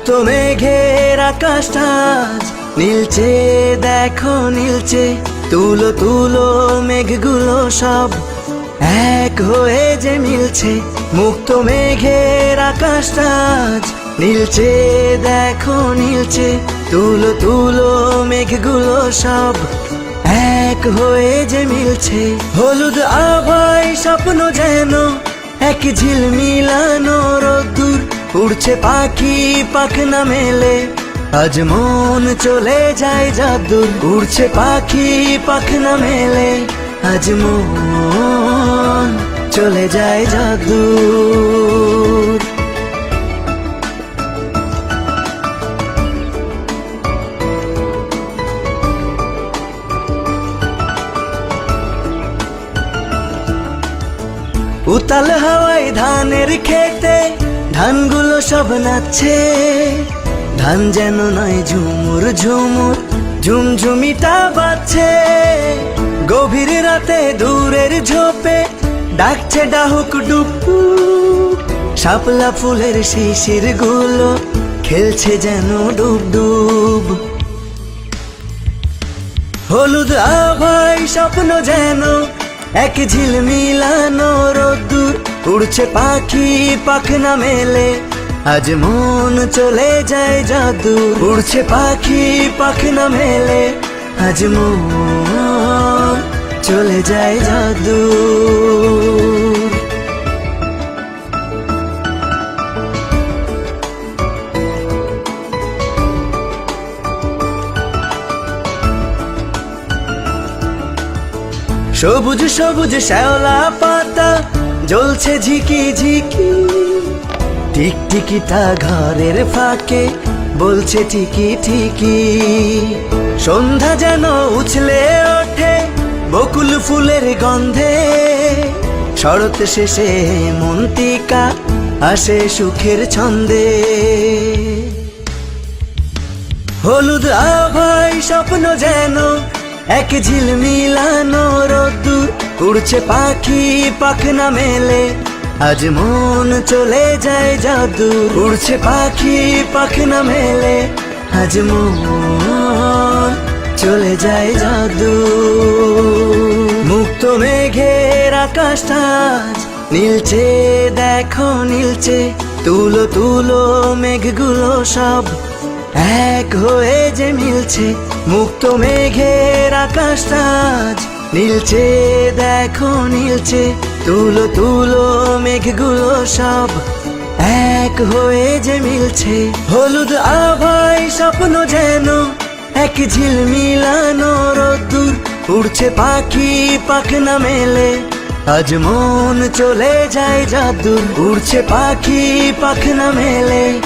মুক্ত মেঘের আকাশটা আজ নীলচে, দেখো নীলচে। তুলো তুলো মেঘগুলো সব এক হয়ে যে মিলছে। মুক্ত মেঘের আকাশটা আজ নীলচে, দেখো নীলচে। তুলো তুলো মেঘগুলো সব এক হয়ে যে মিলছে। হলুদ আভায় স্বপ্ন যেন এক ঝিলমিলানো রোদ্দুর। উড়ছে পাখি পাখনা মেলে, আজ মন চলে যায় যাদুর। উড়ছে পাখি পাখনা মেলে, আজ মন চলে যায় যাদুর। উতাল হাওয়ায় ধানের খেতে ধানগুলো সব নাচছে। ধান যেন নয় ঝুমুর ঝুমুর, ঝুমঝুমিটা বাজছে। গভীর রাতে দূরের ঝোপে ডাকছে ডাহুক ডুকু। শাপলা ফুলের শিশির গুলো খেলছে যেন ডুব ডুব। হলুদ আভায় স্বপ্ন যেন এক ঝিলমিলানো রোদ্দুর। উড়ছে পাখি পাখনা মেলে, আজ মন চলে যায় যাদুর। উড়ছে পাখি পাখনা মেলে, আজ মন চলে যায় যাদুর। সবুজ সবুজ শ্যাওলা পাতা জ্বলছে ঝিকি ঝিকি। টিকটিকিটা ঘরের ফাঁকে বলছে ঠিকি ঠিকি। সন্ধ্যা যেন উছলে ওঠে বকুল ফুলের গন্ধে। শরৎ শেষে মন্তিকা আসে সুখের ছন্দে। হলুদ আভায় স্বপ্ন যেন এক ঝিলমিলানো রোদ্দুর। উড়ছে পাখি পাখনা মেলে, আজ মন চলে যায় যাদুর। উড়ছে পাখি পাখনা মেলে, আজ মন চলে যায় যাদুর। মুক্ত মেঘের আকাশটা আজ নীলচে, দেখো নীলচে। তুলো তুলো মেঘগুলো সব এক হয়ে যে মিলছে। মুক্ত মেঘের আকাশটা আজ নীলচে, দেখো নীলচে। তুলো তুলো মেঘগুলো সব এক হয়ে যে মিলছে। হলুদ আভায় স্বপ্ন যেন এক ঝিলমিলানো রোদ্দুর। উড়ছে পাখি পাখনা মেলে, আজ মন চলে যায় যাদুর। উড়ছে পাখি পাখনা মেলে।